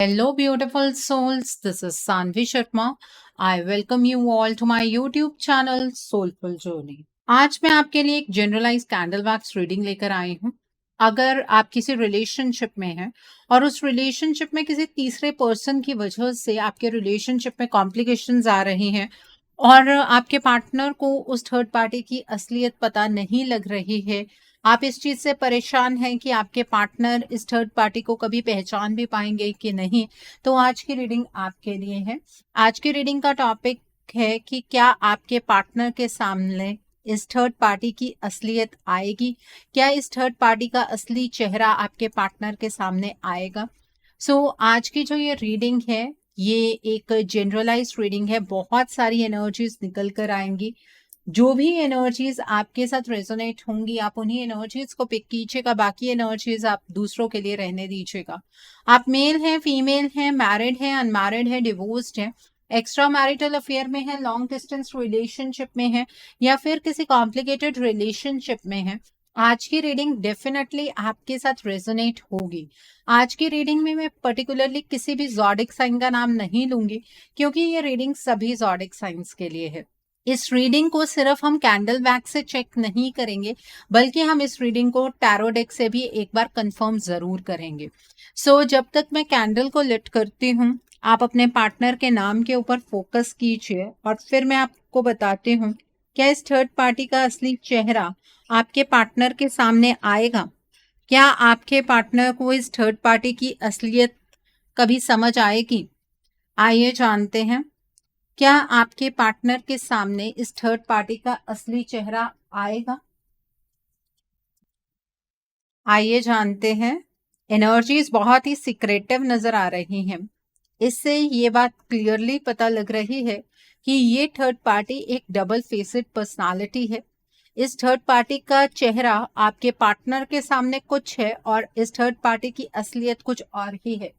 Hello, beautiful souls. This is Sanvi Sharma. I welcome you all to my YouTube channel Soulful Journey. आज मैं आपके लिए एक generalise candle wax reading लेकर आई हूँ। अगर आप किसी रिलेशनशिप में हैं और उस रिलेशनशिप में किसी तीसरे पर्सन की वजह से आपके रिलेशनशिप में कॉम्प्लिकेशंस आ रही हैं और आपके पार्टनर को उस थर्ड पार्टी की असलियत पता नहीं लग रही है, आप इस चीज से परेशान हैं कि आपके पार्टनर इस थर्ड पार्टी को कभी पहचान भी पाएंगे कि नहीं, तो आज की रीडिंग आपके लिए है। आज की रीडिंग का टॉपिक है कि क्या आपके पार्टनर के सामने इस थर्ड पार्टी की असलियत आएगी, क्या इस थर्ड पार्टी का असली चेहरा आपके पार्टनर के सामने आएगा। आज की जो ये रीडिंग है ये एक जनरलाइज्ड रीडिंग है। बहुत सारी एनर्जीज निकल कर आएंगी। जो भी एनर्जीज आपके साथ रेजोनेट होंगी आप उन्हीं एनर्जीज को पिक कीजिएगा, बाकी एनर्जीज आप दूसरों के लिए रहने दीजिएगा। आप मेल हैं, फीमेल हैं, मैरिड हैं, अनमैरिड हैं, डिवोर्स्ड हैं, एक्स्ट्रा मैरिटल अफेयर में है, लॉन्ग डिस्टेंस रिलेशनशिप में है या फिर किसी कॉम्प्लिकेटेड रिलेशनशिप में है, आज की रीडिंग डेफिनेटली आपके साथ रेजोनेट होगी। आज की रीडिंग में मैं पर्टिकुलरली किसी भी ज़ोडिक साइन का नाम नहीं लूंगी क्योंकि ये रीडिंग सभी ज़ोडिक साइंस के लिए है। इस रीडिंग को सिर्फ हम कैंडल वैक्स से चेक नहीं करेंगे बल्कि हम इस रीडिंग को टैरो डेक से भी एक बार कंफर्म जरूर करेंगे। जब तक मैं कैंडल को लिट करती हूँ आप अपने पार्टनर के नाम के ऊपर फोकस कीजिए और फिर मैं आपको बताती हूँ क्या इस थर्ड पार्टी का असली चेहरा आपके पार्टनर के सामने आएगा। क्या आपके पार्टनर को इस थर्ड पार्टी की असलियत कभी समझ आएगी। आइए जानते हैं क्या आपके पार्टनर के सामने इस थर्ड पार्टी का असली चेहरा आएगा। आइए जानते हैं। एनर्जीज बहुत ही सीक्रेटिव नजर आ रही हैं। इससे ये बात क्लियरली पता लग रही है कि ये थर्ड पार्टी एक डबल फेसेड पर्सनालिटी है। इस थर्ड पार्टी का चेहरा आपके पार्टनर के सामने कुछ है और इस थर्ड पार्टी की असलियत कुछ और ही है।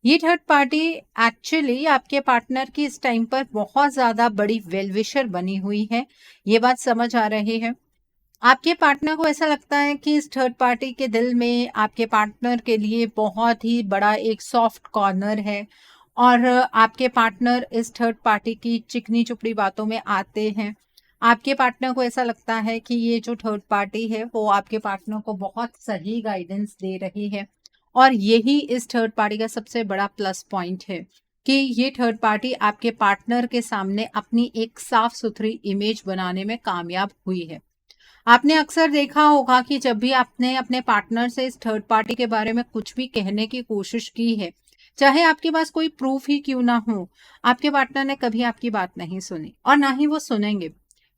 ये थर्ड पार्टी एक्चुअली आपके पार्टनर की इस टाइम पर बहुत ज्यादा बड़ी वेलविशर बनी हुई है। ये बात समझ आ रही है। आपके पार्टनर को ऐसा लगता है कि इस थर्ड पार्टी के दिल में आपके पार्टनर के लिए बहुत ही बड़ा एक सॉफ्ट कॉर्नर है और आपके पार्टनर इस थर्ड पार्टी की चिकनी चुपड़ी बातों में आते हैं। आपके पार्टनर को ऐसा लगता है कि ये जो थर्ड पार्टी है वो आपके पार्टनर को बहुत सही गाइडेंस दे रही है और यही इस थर्ड पार्टी का सबसे बड़ा प्लस पॉइंट है कि ये थर्ड पार्टी आपके पार्टनर के सामने अपनी एक साफ सुथरी इमेज बनाने में कामयाब हुई है। आपने अक्सर देखा होगा कि जब भी आपने अपने पार्टनर से इस थर्ड पार्टी के बारे में कुछ भी कहने की कोशिश की है, चाहे आपके पास कोई प्रूफ ही क्यों ना हो, आपके पार्टनर ने कभी आपकी बात नहीं सुनी और ना ही वो सुनेंगे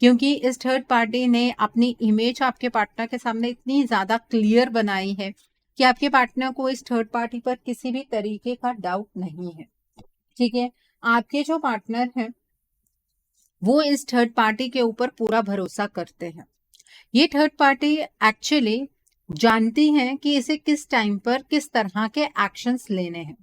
क्योंकि इस थर्ड पार्टी ने अपनी इमेज आपके पार्टनर के सामने इतनी ज्यादा क्लियर बनाई है कि आपके पार्टनर को इस थर्ड पार्टी पर किसी भी तरीके का डाउट नहीं है। ठीक है, आपके जो पार्टनर हैं वो इस थर्ड पार्टी के ऊपर पूरा भरोसा करते हैं। ये थर्ड पार्टी एक्चुअली जानती हैं कि इसे किस टाइम पर किस तरह के एक्शंस लेने हैं।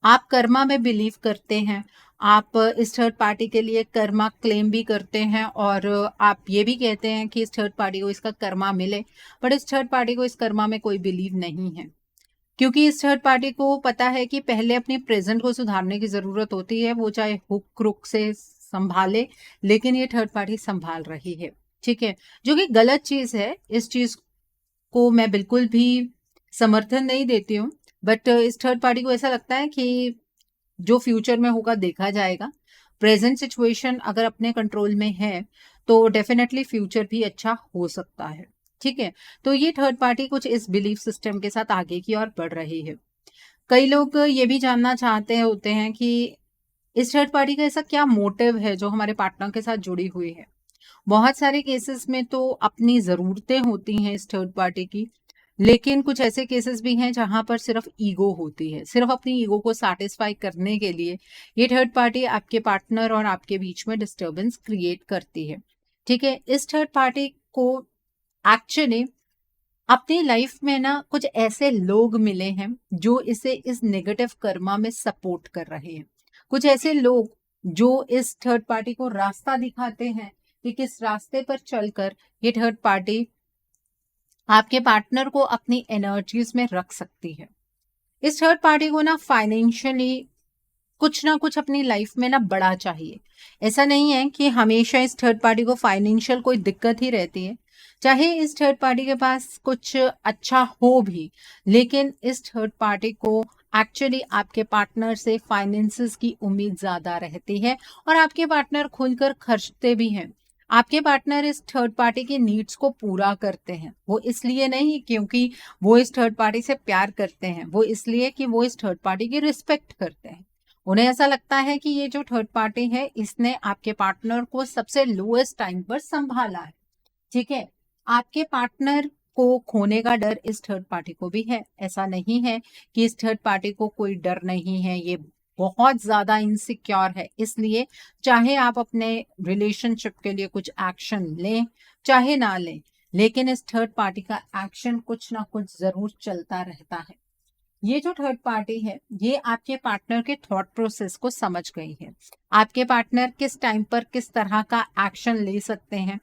आप कर्मा में बिलीव करते हैं। आप इस थर्ड पार्टी के लिए कर्मा क्लेम भी करते हैं और आप ये भी कहते हैं कि इस थर्ड पार्टी को इसका कर्मा मिले, बट इस थर्ड पार्टी को इस कर्मा में कोई बिलीव नहीं है क्योंकि इस थर्ड पार्टी को पता है कि पहले अपनी प्रेजेंट को सुधारने की जरूरत होती है, वो चाहे हुक क्रुक से संभाले, लेकिन ये थर्ड पार्टी संभाल रही है। ठीक है, जो कि गलत चीज है। इस चीज को मैं बिल्कुल भी समर्थन नहीं देती हूँ, बट इस थर्ड पार्टी को ऐसा लगता है कि जो फ्यूचर में होगा देखा जाएगा। प्रेजेंट सिचुएशन अगर अपने कंट्रोल में है तो डेफिनेटली फ्यूचर भी अच्छा हो सकता है। ठीक है, तो ये थर्ड पार्टी कुछ इस बिलीफ सिस्टम के साथ आगे की ओर बढ़ रही है। कई लोग ये भी जानना चाहते होते हैं कि इस थर्ड पार्टी का ऐसा क्या मोटिव है जो हमारे पार्टनर के साथ जुड़ी हुई है। बहुत सारे केसेस में तो अपनी ज़रूरतें होती हैं इस थर्ड पार्टी की, लेकिन कुछ ऐसे केसेस भी हैं जहां पर सिर्फ ईगो होती है। सिर्फ अपनी ईगो को सैटिस्फाई करने के लिए ये थर्ड पार्टी आपके पार्टनर और आपके बीच में डिस्टर्बेंस क्रिएट करती है। ठीक है, इस थर्ड पार्टी को एक्चुअली अपनी लाइफ में ना कुछ ऐसे लोग मिले हैं जो इसे इस नेगेटिव कर्मा में सपोर्ट कर रहे हैं। कुछ ऐसे लोग जो इस थर्ड पार्टी को रास्ता दिखाते हैं कि किस रास्ते पर चलकर ये थर्ड पार्टी आपके पार्टनर को अपनी एनर्जीज में रख सकती है। इस थर्ड पार्टी को ना फाइनेंशियली कुछ ना कुछ अपनी लाइफ में ना बड़ा चाहिए। ऐसा नहीं है कि हमेशा इस थर्ड पार्टी को फाइनेंशियल कोई दिक्कत ही रहती है। चाहे इस थर्ड पार्टी के पास कुछ अच्छा हो भी, लेकिन इस थर्ड पार्टी को एक्चुअली आपके पार्टनर से फाइनेंसेस की उम्मीद ज्यादा रहती है और आपके पार्टनर खुलकर खर्चते भी हैं। आपके पार्टनर इस थर्ड पार्टी की नीड्स को पूरा करते हैं। वो इसलिए नहीं क्योंकि वो इस थर्ड पार्टी से प्यार करते हैं, वो इसलिए कि वो इस थर्ड पार्टी की रिस्पेक्ट करते हैं। उन्हें ऐसा लगता है कि ये जो थर्ड पार्टी है इसने आपके पार्टनर को सबसे लोएस्ट टाइम पर संभाला है। ठीक है। आपके पार्टनर को खोने का डर इस थर्ड पार्टी को भी है। ऐसा नहीं है कि इस थर्ड पार्टी को कोई डर नहीं है, ये बहुत ज्यादा इनसिक्योर है। इसलिए चाहे आप अपने रिलेशनशिप के लिए कुछ एक्शन लें चाहे ना लें, लेकिन इस थर्ड पार्टी का एक्शन कुछ ना कुछ जरूर चलता रहता है। ये जो थर्ड पार्टी है ये आपके पार्टनर के थॉट प्रोसेस को समझ गई है। आपके पार्टनर किस टाइम पर किस तरह का एक्शन ले सकते हैं,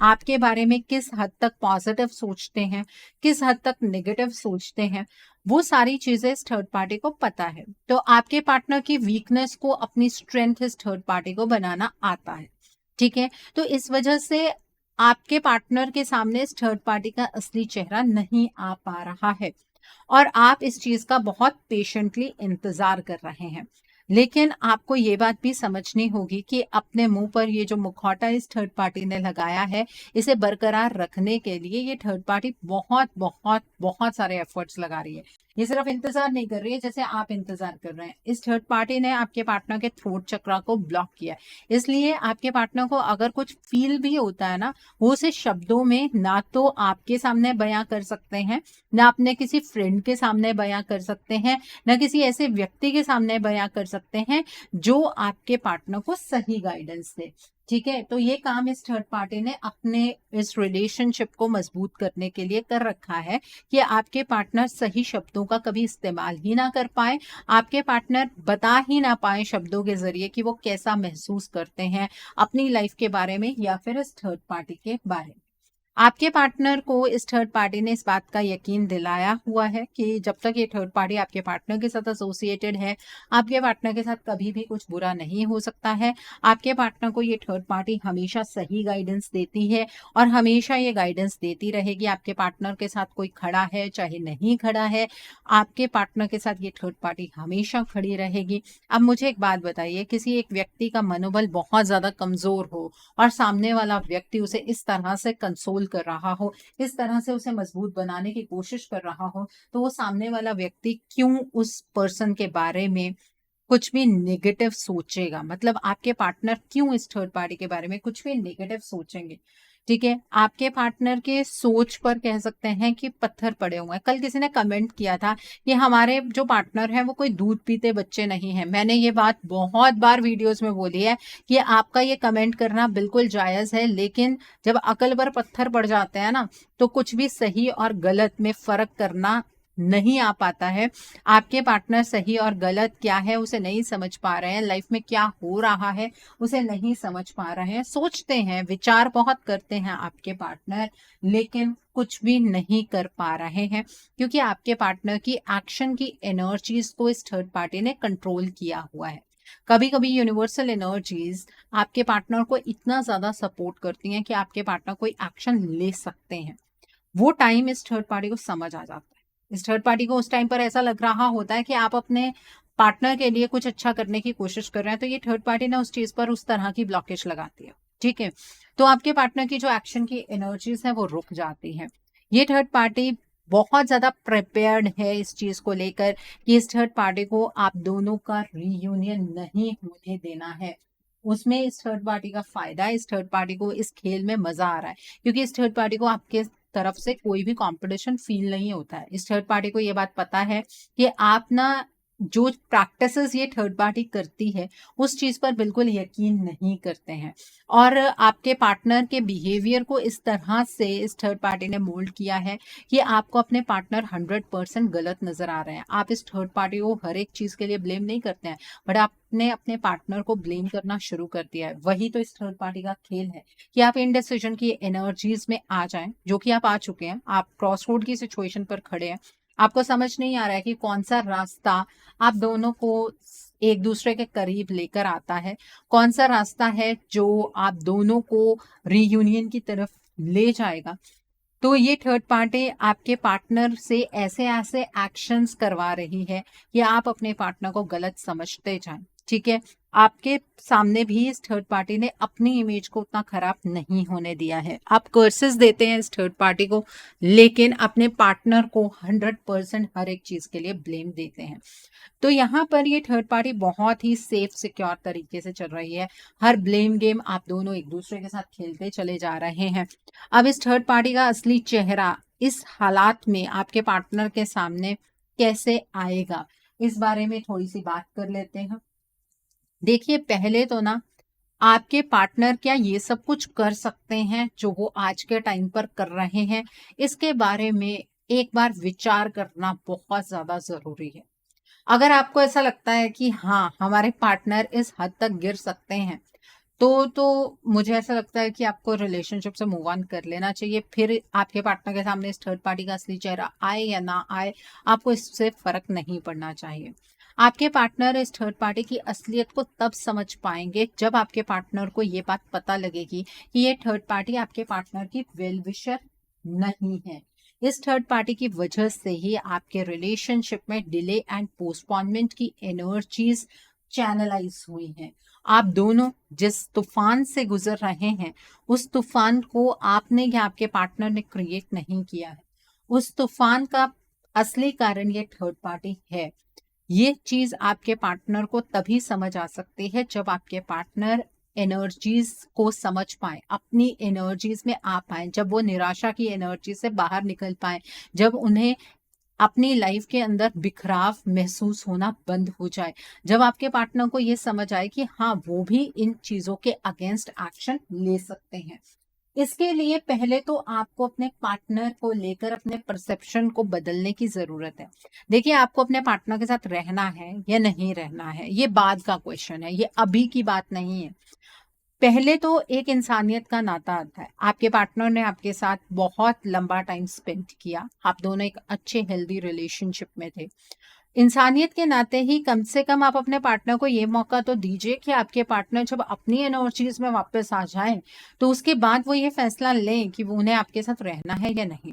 आपके बारे में किस हद तक पॉजिटिव सोचते हैं, किस हद तक नेगेटिव सोचते हैं, वो सारी चीजें इस थर्ड पार्टी को पता है। तो आपके पार्टनर की वीकनेस को अपनी स्ट्रेंथ इस थर्ड पार्टी को बनाना आता है। ठीक है। तो इस वजह से आपके पार्टनर के सामने इस थर्ड पार्टी का असली चेहरा नहीं आ पा रहा है और आप इस चीज का बहुत पेशेंटली इंतजार कर रहे हैं। लेकिन आपको ये बात भी समझनी होगी कि अपने मुंह पर ये जो मुखौटा इस थर्ड पार्टी ने लगाया है, इसे बरकरार रखने के लिए ये थर्ड पार्टी बहुत बहुत बहुत सारे एफर्ट्स लगा रही है। ये सिर्फ इंतजार नहीं कर रही है जैसे आप इंतजार कर रहे हैं। इस थर्ड पार्टी ने आपके पार्टनर के थ्रोट चक्रा को ब्लॉक किया है। इसलिए आपके पार्टनर को अगर कुछ फील भी होता है ना, वो उसे शब्दों में ना तो आपके सामने बयां कर सकते हैं, ना अपने किसी फ्रेंड के सामने बयां कर सकते हैं, ना किसी ऐसे व्यक्ति के सामने बयां कर सकते हैं जो आपके पार्टनर को सही गाइडेंस दे। ठीक है। तो ये काम इस थर्ड पार्टी ने अपने इस रिलेशनशिप को मजबूत करने के लिए कर रखा है कि आपके पार्टनर सही शब्दों का कभी इस्तेमाल ही ना कर पाए, आपके पार्टनर बता ही ना पाए शब्दों के जरिए कि वो कैसा महसूस करते हैं अपनी लाइफ के बारे में या फिर इस थर्ड पार्टी के बारे में। आपके पार्टनर को इस थर्ड पार्टी ने इस बात का यकीन दिलाया हुआ है कि जब तक ये थर्ड पार्टी आपके पार्टनर के साथ एसोसिएटेड है, आपके पार्टनर के साथ कभी भी कुछ बुरा नहीं हो सकता है। आपके पार्टनर को ये थर्ड पार्टी हमेशा सही गाइडेंस देती है और हमेशा ये गाइडेंस देती रहेगी। आपके पार्टनर के साथ कोई खड़ा है चाहे नहीं खड़ा है, आपके पार्टनर के साथ ये थर्ड पार्टी हमेशा खड़ी रहेगी। अब मुझे एक बात बताइए, किसी एक व्यक्ति का मनोबल बहुत ज्यादा कमजोर हो और सामने वाला व्यक्ति उसे इस तरह से कंसोल कर रहा हो, इस तरह से उसे मजबूत बनाने की कोशिश कर रहा हो, तो वो सामने वाला व्यक्ति क्यों उस पर्सन के बारे में कुछ भी नेगेटिव सोचेगा? मतलब आपके पार्टनर क्यों इस थर्ड पार्टी के बारे में कुछ भी नेगेटिव सोचेंगे? ठीक है। आपके पार्टनर के सोच पर कह सकते हैं कि पत्थर पड़े हुए हैं। कल किसी ने कमेंट किया था कि हमारे जो पार्टनर हैं वो कोई दूध पीते बच्चे नहीं हैं। मैंने ये बात बहुत बार वीडियोस में बोली है कि आपका ये कमेंट करना बिल्कुल जायज है, लेकिन जब अकल पर पत्थर पड़ जाते हैं ना, तो कुछ भी सही और गलत में फर्क करना नहीं आ पाता है। आपके पार्टनर सही और गलत क्या है उसे नहीं समझ पा रहे हैं, लाइफ में क्या हो रहा है उसे नहीं समझ पा रहे हैं। सोचते हैं, विचार बहुत करते हैं आपके पार्टनर, लेकिन कुछ भी नहीं कर पा रहे हैं क्योंकि आपके पार्टनर की एक्शन की एनर्जीज को इस थर्ड पार्टी ने कंट्रोल किया हुआ है। कभी कभी यूनिवर्सल एनर्जीज आपके पार्टनर को इतना ज्यादा सपोर्ट करती हैं कि आपके पार्टनर कोई एक्शन ले सकते हैं। वो टाइम इस थर्ड पार्टी को समझ आ जाता है। इस थर्ड पार्टी को उस टाइम पर ऐसा लग रहा होता है कि आप अपने पार्टनर के लिए कुछ अच्छा करने की कोशिश कर रहे हैं, तो ये थर्ड पार्टी ना उस चीज पर उस तरह की ब्लॉकेज लगाती है। ठीक है। तो आपके पार्टनर की जो एक्शन की एनर्जीज है वो रुक जाती है। ये थर्ड पार्टी बहुत ज्यादा प्रिपेयर्ड है इस चीज को लेकर कि इस थर्ड पार्टी को आप दोनों का रीयूनियन नहीं होने देना है। उसमें इस थर्ड पार्टी का फायदा है, इस थर्ड पार्टी को इस खेल में मजा आ रहा है क्योंकि इस थर्ड पार्टी को आपके तरफ से कोई भी कंपटीशन फील नहीं होता है। इस थर्ड पार्टी को ये बात पता है कि आप ना जो प्रैक्टिसेस ये थर्ड पार्टी करती है उस चीज पर बिल्कुल यकीन नहीं करते हैं और आपके पार्टनर के बिहेवियर को इस तरह से इस थर्ड पार्टी ने मोल्ड किया है कि आपको अपने पार्टनर 100% गलत नजर आ रहे हैं। आप इस थर्ड पार्टी को हर एक चीज के लिए ब्लेम नहीं करते हैं, बट आपने अपने पार्टनर को ब्लेम करना शुरू कर दिया है। वही तो इस थर्ड पार्टी का खेल है कि आप इनडिसीजन की एनर्जीज में आ जाएं, जो कि आप आ चुके हैं। आप क्रॉस रोड की सिचुएशन पर खड़े हैं, आपको समझ नहीं आ रहा है कि कौन सा रास्ता आप दोनों को एक दूसरे के करीब लेकर आता है, कौन सा रास्ता है जो आप दोनों को रीयूनियन की तरफ ले जाएगा। तो ये थर्ड पार्टी आपके पार्टनर से ऐसे ऐसे एक्शंस करवा रही है कि आप अपने पार्टनर को गलत समझते जाएं। ठीक है, आपके सामने भी इस थर्ड पार्टी ने अपनी इमेज को उतना खराब नहीं होने दिया है। आप कर्सेस देते हैं इस थर्ड पार्टी को, लेकिन अपने पार्टनर को 100% हर एक चीज के लिए ब्लेम देते हैं। तो यहाँ पर ये थर्ड पार्टी बहुत ही सेफ सिक्योर तरीके से चल रही है। हर ब्लेम गेम आप दोनों एक दूसरे के साथ खेलते चले जा रहे हैं। अब इस थर्ड पार्टी का असली चेहरा इस हालात में आपके पार्टनर के सामने कैसे आएगा, इस बारे में थोड़ी सी बात कर लेते हैं। देखिए, पहले तो ना आपके पार्टनर क्या ये सब कुछ कर सकते हैं जो वो आज के टाइम पर कर रहे हैं, इसके बारे में एक बार विचार करना बहुत ज्यादा जरूरी है। अगर आपको ऐसा लगता है कि हाँ, हमारे पार्टनर इस हद तक गिर सकते हैं, तो मुझे ऐसा लगता है कि आपको रिलेशनशिप से मूव ऑन कर लेना चाहिए। फिर आपके पार्टनर के सामने इस थर्ड पार्टी का असली चेहरा आए या ना आए, आपको इससे फर्क नहीं पड़ना चाहिए। आपके पार्टनर इस थर्ड पार्टी की असलियत को तब समझ पाएंगे जब आपके पार्टनर को ये बात पता लगेगी कि ये थर्ड पार्टी आपके पार्टनर की वेल विशर नहीं है। इस थर्ड पार्टी की वजह से ही आपके रिलेशनशिप में डिले एंड पोस्टपोनमेंट की एनर्जीज चैनलाइज हुई हैं। आप दोनों जिस तूफान से गुजर रहे हैं, उस तूफान को आपने या आपके पार्टनर ने क्रिएट नहीं किया है। उस तूफान का असली कारण ये थर्ड पार्टी है। ये चीज आपके पार्टनर को तभी समझ आ सकती है जब आपके पार्टनर एनर्जीज को समझ पाए, अपनी एनर्जीज में आ पाए, जब वो निराशा की एनर्जी से बाहर निकल पाए, जब उन्हें अपनी लाइफ के अंदर बिखराव महसूस होना बंद हो जाए, जब आपके पार्टनर को ये समझ आए कि हाँ, वो भी इन चीजों के अगेंस्ट एक्शन ले सकते हैं। इसके लिए पहले तो आपको अपने पार्टनर को लेकर अपने परसेप्शन को बदलने की जरूरत है। देखिए, आपको अपने पार्टनर के साथ रहना है या नहीं रहना है, ये बाद का क्वेश्चन है, ये अभी की बात नहीं है। पहले तो एक इंसानियत का नाता आता है। आपके पार्टनर ने आपके साथ बहुत लंबा टाइम स्पेंड किया, आप दोनों एक अच्छे हेल्दी रिलेशनशिप में थे। इंसानियत के नाते ही कम से कम आप अपने पार्टनर को ये मौका तो दीजिए कि आपके पार्टनर जब अपनी एनर्जीज में वापस आ जाए, तो उसके बाद वो ये फैसला लें कि वो उन्हें आपके साथ रहना है या नहीं।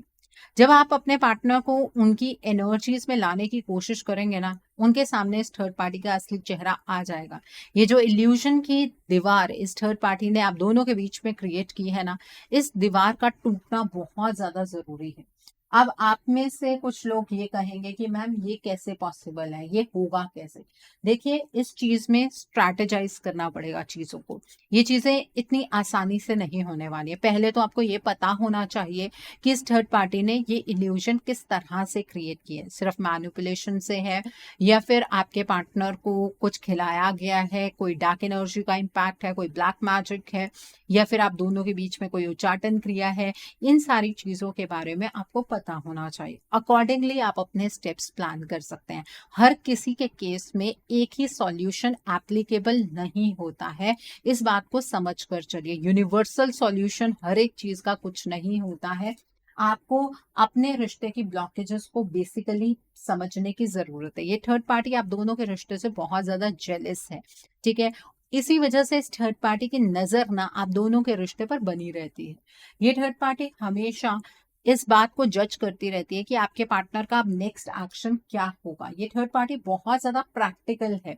जब आप अपने पार्टनर को उनकी एनर्जीज में लाने की कोशिश करेंगे ना, उनके सामने इस थर्ड पार्टी का असली चेहरा आ जाएगा। ये जो इल्यूजन की दीवार इस थर्ड पार्टी ने आप दोनों के बीच में क्रिएट की है ना, इस दीवार का टूटना बहुत ज्यादा जरूरी है। अब आप में से कुछ लोग ये कहेंगे कि मैम, ये कैसे पॉसिबल है, ये होगा कैसे। देखिए, इस चीज में स्ट्रैटेजाइज करना पड़ेगा चीजों को। ये चीजें इतनी आसानी से नहीं होने वाली है। पहले तो आपको ये पता होना चाहिए कि इस थर्ड पार्टी ने ये इल्यूजन किस तरह से क्रिएट किया है। सिर्फ मैनिपुलेशन से है, या फिर आपके पार्टनर को कुछ खिलाया गया है, कोई डार्क एनर्जी का इम्पैक्ट है, कोई ब्लैक मैजिक है, या फिर आप दोनों के बीच में कोई उच्चाटन क्रिया है। इन सारी चीजों के बारे में आपको पता होना चाहिए। अकॉर्डिंगली आप अपने स्टेप्स प्लान कर सकते हैं। हर किसी के केस में एक ही सॉल्यूशन एप्लीकेबल नहीं होता है, इस बात को समझ कर चलिए। यूनिवर्सल सॉल्यूशन हर एक चीज का कुछ नहीं होता है। आपको अपने रिश्ते की ब्लॉकेजेस को बेसिकली समझने की जरूरत है। ये थर्ड पार्टी आप दोनों के रिश्ते से बहुत ज्यादा जेलस है, ठीक है। इसी वजह से इस थर्ड पार्टी की नजर ना आप दोनों के रिश्ते पर बनी रहती है। ये थर्ड पार्टी हमेशा इस बात को जज करती रहती है कि आपके पार्टनर का अब नेक्स्ट एक्शन क्या होगा। ये थर्ड पार्टी बहुत ज्यादा प्रैक्टिकल है,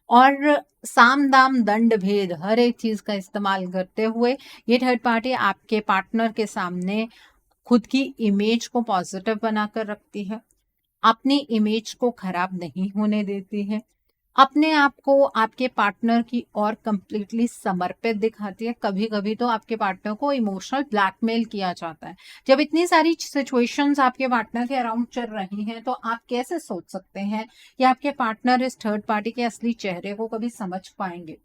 और साम दाम दंड भेद हर एक चीज का इस्तेमाल करते हुए ये थर्ड पार्टी आपके पार्टनर के सामने खुद की इमेज को पॉजिटिव बनाकर रखती है, अपनी इमेज को खराब नहीं होने देती है, अपने आप को आपके पार्टनर की और कंप्लीटली समर्पित दिखाती है। कभी कभी तो आपके पार्टनर को इमोशनल ब्लैकमेल किया जाता है। जब इतनी सारी सिचुएशंस आपके पार्टनर के अराउंड चल रही हैं, तो आप कैसे सोच सकते हैं कि आपके पार्टनर इस थर्ड पार्टी के असली चेहरे को कभी समझ पाएंगे।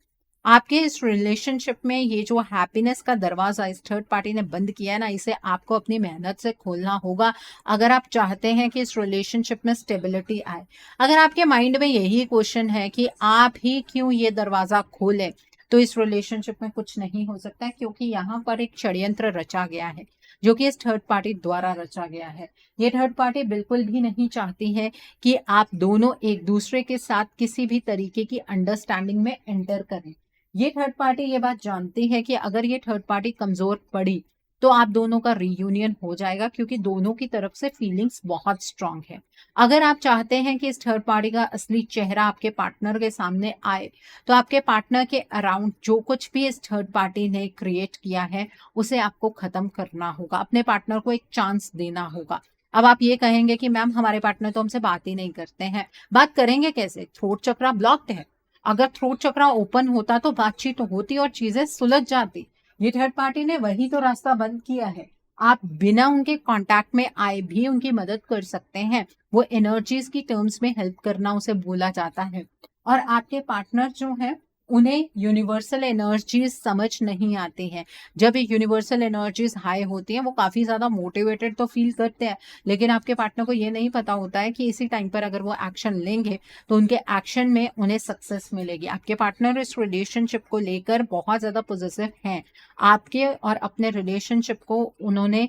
आपके इस रिलेशनशिप में ये जो हैप्पीनेस का दरवाजा इस थर्ड पार्टी ने बंद किया है ना, इसे आपको अपनी मेहनत से खोलना होगा अगर आप चाहते हैं कि इस रिलेशनशिप में स्टेबिलिटी आए। अगर आपके माइंड में यही क्वेश्चन है कि आप ही क्यों ये दरवाजा खोलें, तो इस रिलेशनशिप में कुछ नहीं हो सकता है, क्योंकि यहाँ पर एक षड्यंत्र रचा गया है जो कि इस थर्ड पार्टी द्वारा रचा गया है। ये थर्ड पार्टी बिल्कुल भी नहीं चाहती है कि आप दोनों एक दूसरे के साथ किसी भी तरीके की अंडरस्टैंडिंग में एंटर करें। ये थर्ड पार्टी ये बात जानती है कि अगर ये थर्ड पार्टी कमजोर पड़ी तो आप दोनों का रीयूनियन हो जाएगा, क्योंकि दोनों की तरफ से फीलिंग्स बहुत स्ट्रांग है। अगर आप चाहते हैं कि इस थर्ड पार्टी का असली चेहरा आपके पार्टनर के सामने आए, तो आपके पार्टनर के अराउंड जो कुछ भी इस थर्ड पार्टी ने क्रिएट किया है उसे आपको खत्म करना होगा, अपने पार्टनर को एक चांस देना होगा। अब आप ये कहेंगे कि मैम हमारे पार्टनर तो हमसे बात ही नहीं करते हैं। बात करेंगे कैसे? थ्रोट चक्रा ब्लॉक्ड है। अगर थ्रोट चक्रा ओपन होता तो बातचीत होती और चीजें सुलझ जाती। ये थर्ड पार्टी ने वही तो रास्ता बंद किया है। आप बिना उनके कांटेक्ट में आए भी उनकी मदद कर सकते हैं। वो एनर्जीज की टर्म्स में हेल्प करना उसे बोला जाता है। और आपके पार्टनर जो है उन्हें यूनिवर्सल एनर्जीज समझ नहीं आती हैं। जब ये यूनिवर्सल एनर्जीज हाई होती हैं वो काफी ज्यादा मोटिवेटेड तो फील करते हैं, लेकिन आपके पार्टनर को ये नहीं पता होता है कि इसी टाइम पर अगर वो एक्शन लेंगे तो उनके एक्शन में उन्हें सक्सेस मिलेगी। आपके पार्टनर इस रिलेशनशिप को लेकर बहुत ज्यादा पॉजिटिव हैं। आपके और अपने रिलेशनशिप को उन्होंने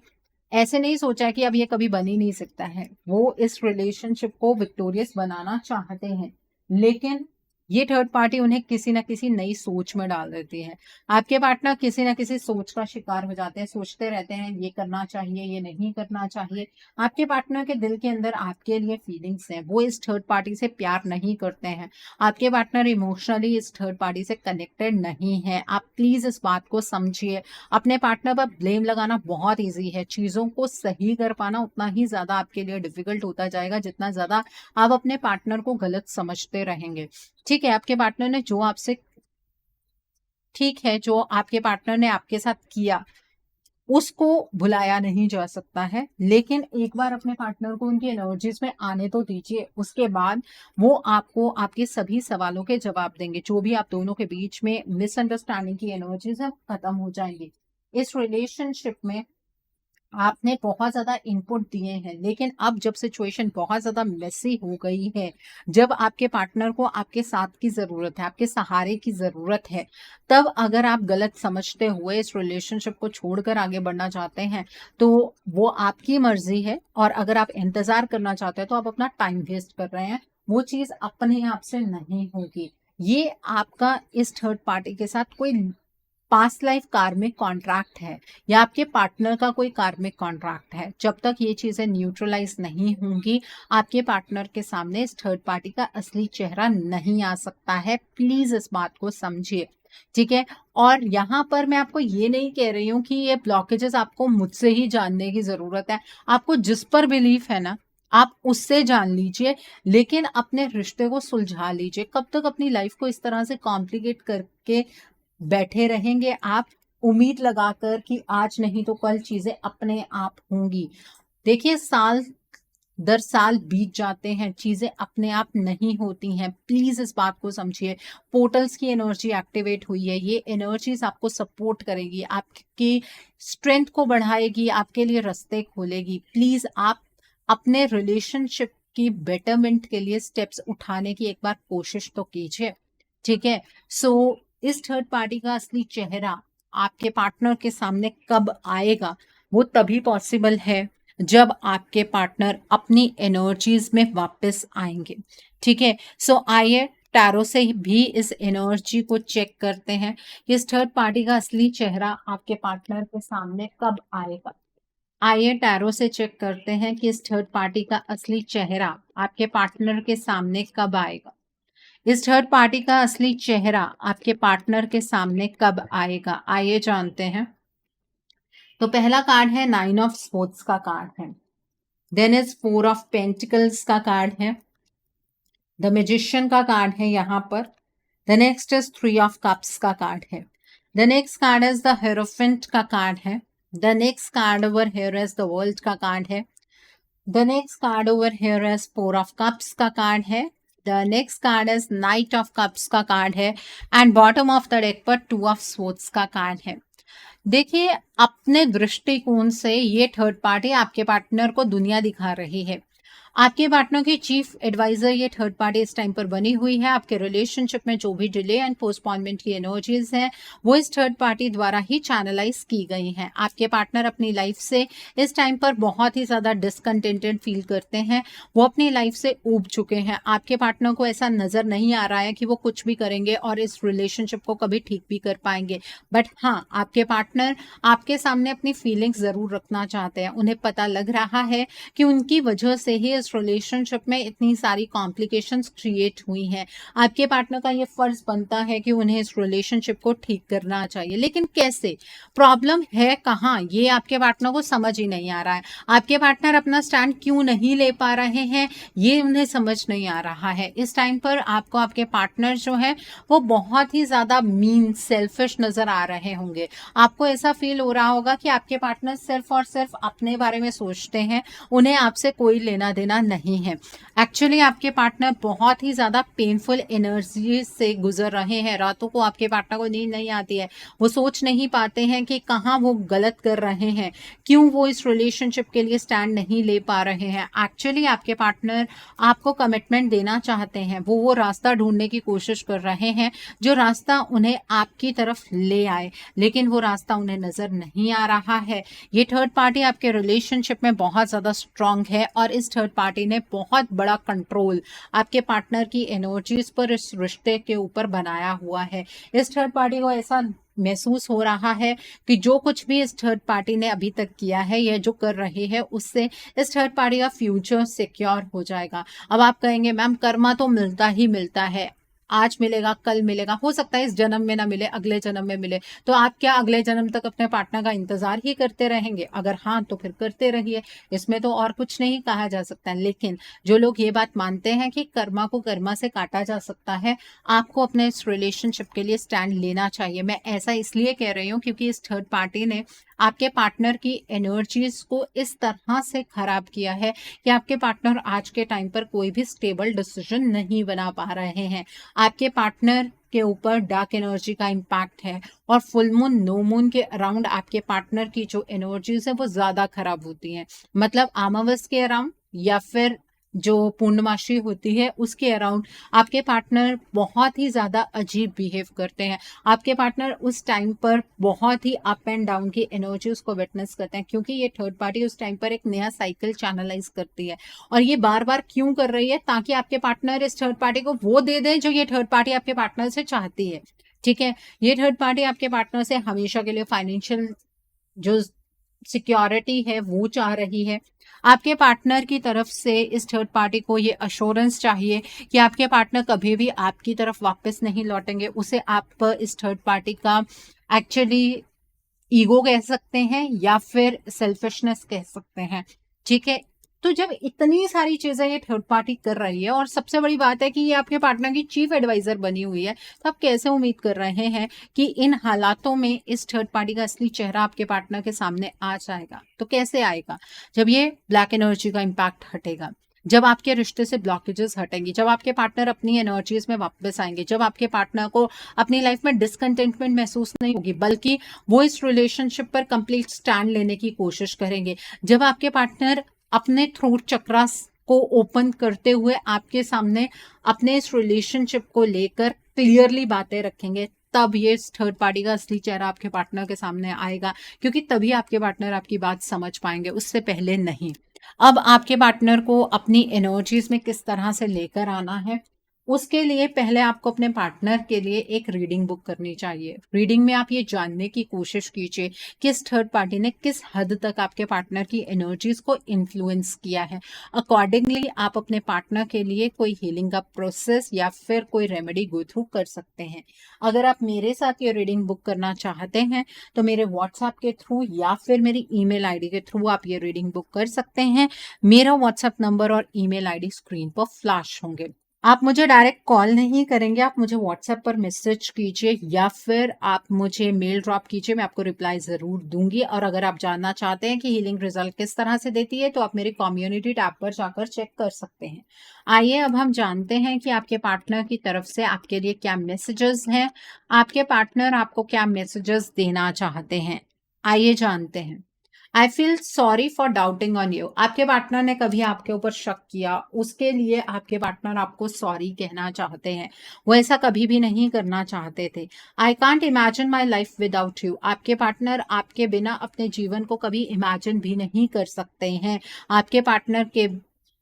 ऐसे नहीं सोचा कि अब ये कभी बन ही नहीं सकता है। वो इस रिलेशनशिप को विक्टोरियस बनाना चाहते हैं, लेकिन ये थर्ड पार्टी उन्हें किसी ना किसी नई सोच में डाल देती है। आपके पार्टनर किसी ना किसी सोच का शिकार हो जाते हैं, सोचते रहते हैं ये करना चाहिए, ये नहीं करना चाहिए। आपके पार्टनर के दिल के अंदर आपके लिए फीलिंग्स हैं, वो इस थर्ड पार्टी से प्यार नहीं करते हैं। आपके पार्टनर इमोशनली इस थर्ड पार्टी से कनेक्टेड नहीं है। आप प्लीज इस बात को समझिए। अपने पार्टनर पर ब्लेम लगाना बहुत ईजी है, चीजों को सही कर पाना उतना ही ज्यादा आपके लिए डिफिकल्ट होता जाएगा जितना ज्यादा आप अपने पार्टनर को गलत समझते रहेंगे। ठीक है, आपके पार्टनर ने जो आपसे ठीक है जो आपके पार्टनर ने आपके साथ किया उसको भुलाया नहीं जा सकता है, लेकिन एक बार अपने पार्टनर को उनकी एनर्जीज में आने तो दीजिए। उसके बाद वो आपको आपके सभी सवालों के जवाब देंगे। जो भी आप दोनों के बीच में मिसअंडरस्टैंडिंग की एनर्जीज है खत्म हो जाएंगी। इस रिलेशनशिप में आपने बहुत ज्यादा इनपुट दिए हैं, लेकिन अब जब सिचुएशन बहुत ज्यादा मेसी हो गई है, जब आपके पार्टनर को आपके साथ की जरूरत है, आपके सहारे की जरूरत है, तब अगर आप गलत समझते हुए इस रिलेशनशिप को छोड़कर आगे बढ़ना चाहते हैं तो वो आपकी मर्जी है। और अगर आप इंतजार करना चाहते हैं तो आप अपना टाइम वेस्ट कर रहे हैं, वो चीज अपने आप से नहीं होगी। ये आपका इस थर्ड पार्टी के साथ कोई पास्ट लाइफ कार्मिक कॉन्ट्रैक्ट है या आपके पार्टनर का कोई कार्मिक कॉन्ट्रैक्ट है। जब तक ये चीजें न्यूट्रलाइज नहीं होंगी आपके पार्टनर के सामने इस थर्ड पार्टी का असली चेहरा नहीं आ सकता है। प्लीज इस बात को समझिए, ठीक है। और यहाँ पर मैं आपको ये नहीं कह रही हूँ कि ये ब्लॉकेजेस आपको मुझसे ही जानने की जरूरत है। आपको जिस पर बिलीफ है ना आप उससे जान लीजिए, लेकिन अपने रिश्ते को सुलझा लीजिए। कब तक अपनी लाइफ को इस तरह से कॉम्प्लिकेट करके बैठे रहेंगे आप उम्मीद लगाकर कि आज नहीं तो कल चीजें अपने आप होंगी? देखिए, साल दर साल बीत जाते हैं, चीजें अपने आप नहीं होती हैं। प्लीज इस बात को समझिए। पोर्टल्स की एनर्जी एक्टिवेट हुई है, ये एनर्जीज आपको सपोर्ट करेगी, आपकी स्ट्रेंथ को बढ़ाएगी, आपके लिए रास्ते खोलेगी। प्लीज आप अपने रिलेशनशिप की बेटरमेंट के लिए स्टेप्स उठाने की एक बार कोशिश तो कीजिए, ठीक है। सो इस थर्ड पार्टी का असली चेहरा आपके पार्टनर के सामने कब आएगा? वो तभी पॉसिबल है जब आपके पार्टनर अपनी एनर्जीज में वापस आएंगे, ठीक है। सो आइए टैरो से भी इस एनर्जी को चेक करते हैं कि इस थर्ड पार्टी का असली चेहरा आपके पार्टनर के सामने कब आएगा। आइए टैरो से चेक करते हैं कि इस थर्ड पार्टी का असली चेहरा आपके पार्टनर के सामने कब आएगा। इस थर्ड पार्टी का असली चेहरा आपके पार्टनर के सामने कब आएगा, आइए जानते हैं। तो पहला कार्ड है 9 ऑफ स्पोर्ट्स का कार्ड है, देन इज 4 ऑफ पेंटिकल्स का कार्ड है, द मैजिशियन का कार्ड है यहाँ पर। The next is 3 of cups का कार्ड है। The next card is the hierophant का कार्ड है। The next card over here is the world का कार्ड है। The next card over here is 4 of cups का कार्ड है। The next card is night of cups का card है and bottom of the deck पर 2 of swords का card है। देखिए, अपने दृष्टिकोण से ये थर्ड पार्टी आपके पार्टनर को दुनिया दिखा रही है। आपके पार्टनर की चीफ एडवाइजर ये थर्ड पार्टी इस टाइम पर बनी हुई है। आपके रिलेशनशिप में जो भी डिले एंड पोस्टपोनमेंट की एनर्जीज हैं वो इस थर्ड पार्टी द्वारा ही चैनलाइज की गई हैं। आपके पार्टनर अपनी लाइफ से इस टाइम पर बहुत ही ज़्यादा डिसकंटेंटेड फील करते हैं, वो अपनी लाइफ से ऊब चुके हैं। आपके पार्टनर को ऐसा नज़र नहीं आ रहा है कि वो कुछ भी करेंगे और इस रिलेशनशिप को कभी ठीक भी कर पाएंगे। बट हाँ, आपके पार्टनर आपके सामने अपनी फीलिंग्स ज़रूर रखना चाहते हैं। उन्हें पता लग रहा है कि उनकी वजह से ही इस रिलेशनशिप में इतनी सारी कॉम्प्लिकेशंस क्रिएट हुई हैं। आपके पार्टनर का ये फर्ज बनता है कि उन्हें इस रिलेशनशिप को ठीक करना चाहिए, लेकिन कैसे, प्रॉब्लम है कहाँ, ये आपके पार्टनर को समझ ही नहीं आ रहा है। आपके पार्टनर अपना स्टैंड क्यों नहीं ले पा रहे हैं ये उन्हें समझ नहीं आ रहा है। इस टाइम पर आपको आपके पार्टनर जो है वो बहुत ही ज्यादा मीन सेल्फिश नजर आ रहे होंगे। आपको ऐसा फील हो रहा होगा कि आपके पार्टनर सिर्फ और सिर्फ अपने बारे में सोचते हैं, उन्हें आपसे कोई लेना देना नहीं है। एक्चुअली आपके पार्टनर बहुत ही ज़्यादा पेनफुल एनर्जी से गुजर रहे हैं। रातों को आपके पार्टनर को नींद नहीं आती है, वो सोच नहीं पाते हैं कि कहाँ वो गलत कर रहे हैं, क्यों वो इस रिलेशनशिप के लिए स्टैंड नहीं ले पा रहे हैं। एक्चुअली आपके पार्टनर आपको कमिटमेंट देना चाहते हैं, वो रास्ता ढूंढने की कोशिश कर रहे हैं जो रास्ता उन्हें आपकी तरफ ले आए, लेकिन वो रास्ता उन्हें नज़र नहीं आ रहा है। ये थर्ड पार्टी आपके रिलेशनशिप में बहुत ज़्यादा स्ट्रांग है और इस थर्ड पार्टी ने बहुत बड़ा कंट्रोल आपके पार्टनर की एनर्जीज पर, इस रिश्ते के ऊपर बनाया हुआ है। इस थर्ड पार्टी को ऐसा महसूस हो रहा है कि जो कुछ भी इस थर्ड पार्टी ने अभी तक किया है या जो कर रही है उससे इस थर्ड पार्टी का फ्यूचर सिक्योर हो जाएगा। अब आप कहेंगे मैम कर्मा तो मिलता ही मिलता है, आज मिलेगा कल मिलेगा, हो सकता है इस जन्म में ना मिले अगले जन्म में मिले, तो आप क्या अगले जन्म तक अपने पार्टनर का इंतजार ही करते रहेंगे? अगर हाँ तो फिर करते रहिए, इसमें तो और कुछ नहीं कहा जा सकता। लेकिन जो लोग ये बात मानते हैं कि कर्मा को कर्मा से काटा जा सकता है, आपको अपने इस रिलेशनशिप के लिए स्टैंड लेना चाहिए। मैं ऐसा इसलिए कह रही हूँ क्योंकि इस थर्ड पार्टी ने आपके पार्टनर की एनर्जीज को इस तरह से खराब किया है कि आपके पार्टनर आज के टाइम पर कोई भी स्टेबल डिसीजन नहीं बना पा रहे हैं। आपके पार्टनर के ऊपर डार्क एनर्जी का इम्पैक्ट है और फुल मून नो मून के अराउंड आपके पार्टनर की जो एनर्जीज है वो ज्यादा खराब होती हैं। मतलब अमावस के अराउंड या फिर जो पूर्णमासी होती है उसके अराउंड आपके पार्टनर बहुत ही ज्यादा अजीब बिहेव करते हैं। आपके पार्टनर उस टाइम पर बहुत ही अप एंड डाउन की एनर्जीज को विटनेस करते हैं, क्योंकि ये थर्ड पार्टी उस टाइम पर एक नया साइकिल चैनलाइज करती है। और ये बार बार क्यों कर रही है? ताकि आपके पार्टनर इस थर्ड पार्टी को वो दे दे जो ये थर्ड पार्टी आपके पार्टनर से चाहती है। ठीक है, ये थर्ड पार्टी आपके पार्टनर से हमेशा के लिए फाइनेंशियल जो सिक्योरिटी है वो चाह रही है। आपके पार्टनर की तरफ से इस थर्ड पार्टी को ये अश्योरेंस चाहिए कि आपके पार्टनर कभी भी आपकी तरफ वापस नहीं लौटेंगे। उसे आप इस थर्ड पार्टी का एक्चुअली ईगो कह सकते हैं या फिर सेल्फिशनेस कह सकते हैं। ठीक है, तो जब इतनी सारी चीजें ये थर्ड पार्टी कर रही है और सबसे बड़ी बात है कि ये आपके पार्टनर की चीफ एडवाइजर बनी हुई है, तो आप कैसे उम्मीद कर रहे हैं कि इन हालातों में इस थर्ड पार्टी का असली चेहरा आपके पार्टनर के सामने आ जाएगा? तो कैसे आएगा? जब ये ब्लैक एनर्जी का इम्पैक्ट हटेगा, जब आपके रिश्ते से ब्लॉकेजेस हटेंगी, जब आपके पार्टनर अपनी एनर्जीज में वापस आएंगे, जब आपके पार्टनर को अपनी लाइफ में डिसकंटेंटमेंट महसूस नहीं होगी बल्कि वो इस रिलेशनशिप पर कंप्लीट स्टैंड लेने की कोशिश करेंगे, जब आपके पार्टनर अपने थ्रोट चक्रास को ओपन करते हुए आपके सामने अपने इस रिलेशनशिप को लेकर क्लियरली बातें रखेंगे, तब ये थर्ड पार्टी का असली चेहरा आपके पार्टनर के सामने आएगा, क्योंकि तभी आपके पार्टनर आपकी बात समझ पाएंगे, उससे पहले नहीं। अब आपके पार्टनर को अपनी एनर्जीज में किस तरह से लेकर आना है, उसके लिए पहले आपको अपने पार्टनर के लिए एक रीडिंग बुक करनी चाहिए। रीडिंग में आप ये जानने की कोशिश कीजिए कि इस थर्ड पार्टी ने किस हद तक आपके पार्टनर की एनर्जीज को इन्फ्लुएंस किया है। अकॉर्डिंगली आप अपने पार्टनर के लिए कोई हीलिंग का प्रोसेस या फिर कोई रेमेडी गो थ्रू कर सकते हैं। अगर आप मेरे साथ ये रीडिंग बुक करना चाहते हैं तो मेरे व्हाट्सएप के थ्रू या फिर मेरी ईमेल आईडी के थ्रू आप ये रीडिंग बुक कर सकते हैं। मेरा व्हाट्सएप नंबर और ईमेल आईडी स्क्रीन पर फ्लैश होंगे। आप मुझे डायरेक्ट कॉल नहीं करेंगे, आप मुझे व्हाट्सएप पर मैसेज कीजिए या फिर आप मुझे मेल ड्रॉप कीजिए, मैं आपको रिप्लाई ज़रूर दूंगी। और अगर आप जानना चाहते हैं कि हीलिंग रिजल्ट किस तरह से देती है तो आप मेरी कम्युनिटी टैब पर जाकर चेक कर सकते हैं। आइए अब हम जानते हैं कि आपके पार्टनर की तरफ से आपके लिए क्या मैसेजेस हैं, आपके पार्टनर आपको क्या मैसेजेस देना चाहते हैं। आइए जानते हैं। I feel sorry for doubting on you. आपके पार्टनर ने कभी आपके ऊपर शक किया, उसके लिए आपके पार्टनर आपको सॉरी कहना चाहते हैं। वो ऐसा कभी भी नहीं करना चाहते थे। I can't imagine my life without you. आपके पार्टनर आपके बिना अपने जीवन को कभी इमेजिन भी नहीं कर सकते हैं। आपके पार्टनर के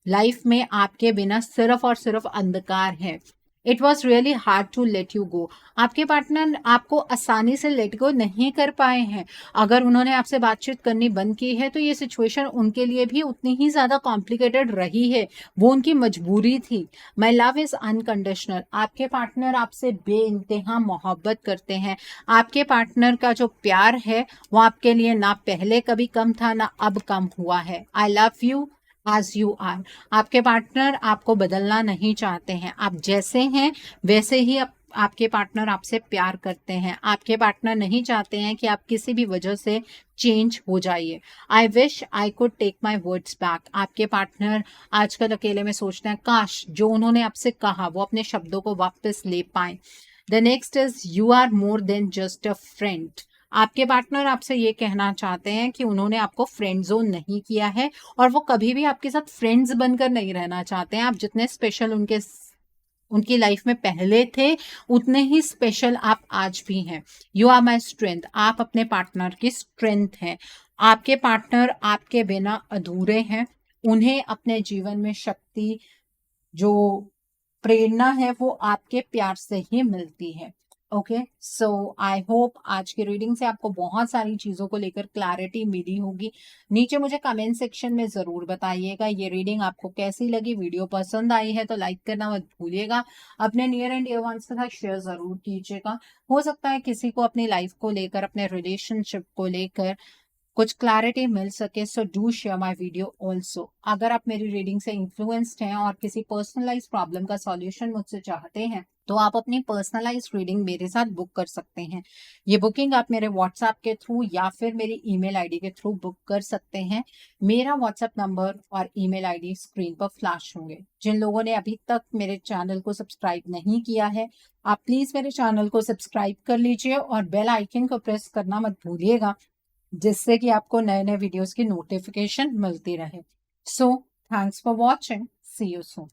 लाइफ में आपके बिना सिर्फ और सिर्फ अंधकार है। It was really hard to let you go. आपके पार्टनर आपको आसानी से लेट गो नहीं कर पाए हैं। अगर उन्होंने आपसे बातचीत करनी बंद की है तो ये सिचुएशन उनके लिए भी उतनी ही ज़्यादा कॉम्प्लिकेटेड रही है। वो उनकी मजबूरी थी। My love is unconditional. आपके पार्टनर आपसे बेइंतहा मोहब्बत करते हैं। आपके पार्टनर का जो प्यार है वो आपके लिए ना पहले कभी कम था ना अब कम हुआ है। I love you as you are. आपके पार्टनर आपको बदलना नहीं चाहते हैं। आप जैसे हैं वैसे ही आपके पार्टनर आपसे प्यार करते हैं। आपके पार्टनर नहीं चाहते हैं कि आप किसी भी वजह से चेंज हो जाइए। I wish I could take my words back. आपके पार्टनर आजकल अकेले में सोचते हैं काश जो उन्होंने आपसे कहा वो अपने शब्दों को वापस ले पाए। The next is you are more than just a friend. आपके पार्टनर आपसे ये कहना चाहते हैं कि उन्होंने आपको फ्रेंड जोन नहीं किया है और वो कभी भी आपके साथ फ्रेंड्स बनकर नहीं रहना चाहते हैं। आप जितने स्पेशल उनकी लाइफ में पहले थे उतने ही स्पेशल आप आज भी हैं। You are my strength. आप अपने पार्टनर की स्ट्रेंथ हैं। आपके पार्टनर आपके बिना अधूरे हैं। उन्हें अपने जीवन में शक्ति, जो प्रेरणा है वो आपके प्यार से ही मिलती है। ओके, सो आई होप आज की रीडिंग से आपको बहुत सारी चीज़ों को लेकर क्लैरिटी मिली होगी। नीचे मुझे कमेंट सेक्शन में ज़रूर बताइएगा ये रीडिंग आपको कैसी लगी। वीडियो पसंद आई है तो लाइक करना मत भूलिएगा। अपने नियर एंड डियर वंस के साथ शेयर ज़रूर कीजिएगा। हो सकता है किसी को अपनी लाइफ को लेकर, अपने रिलेशनशिप को लेकर कुछ क्लैरिटी मिल सके। So do share my video also. अगर आप मेरी रीडिंग से इन्फ्लुएंस्ड हैं और किसी पर्सनलाइज प्रॉब्लम का सॉल्यूशन मुझसे चाहते हैं तो आप अपनी पर्सनलाइज रीडिंग मेरे साथ बुक कर सकते हैं। ये बुकिंग आप मेरे व्हाट्सएप के थ्रू या फिर मेरी ईमेल आईडी के थ्रू बुक कर सकते हैं। मेरा व्हाट्सएप नंबर और ईमेल आईडी स्क्रीन पर फ्लैश होंगे। जिन लोगों ने अभी तक मेरे चैनल को सब्सक्राइब नहीं किया है आप प्लीज मेरे चैनल को सब्सक्राइब कर लीजिए और बेल आइकन को प्रेस करना मत भूलिएगा, जिससे कि आपको नए नए वीडियोस की नोटिफिकेशन मिलती रहे। So thanks for watching. See you soon.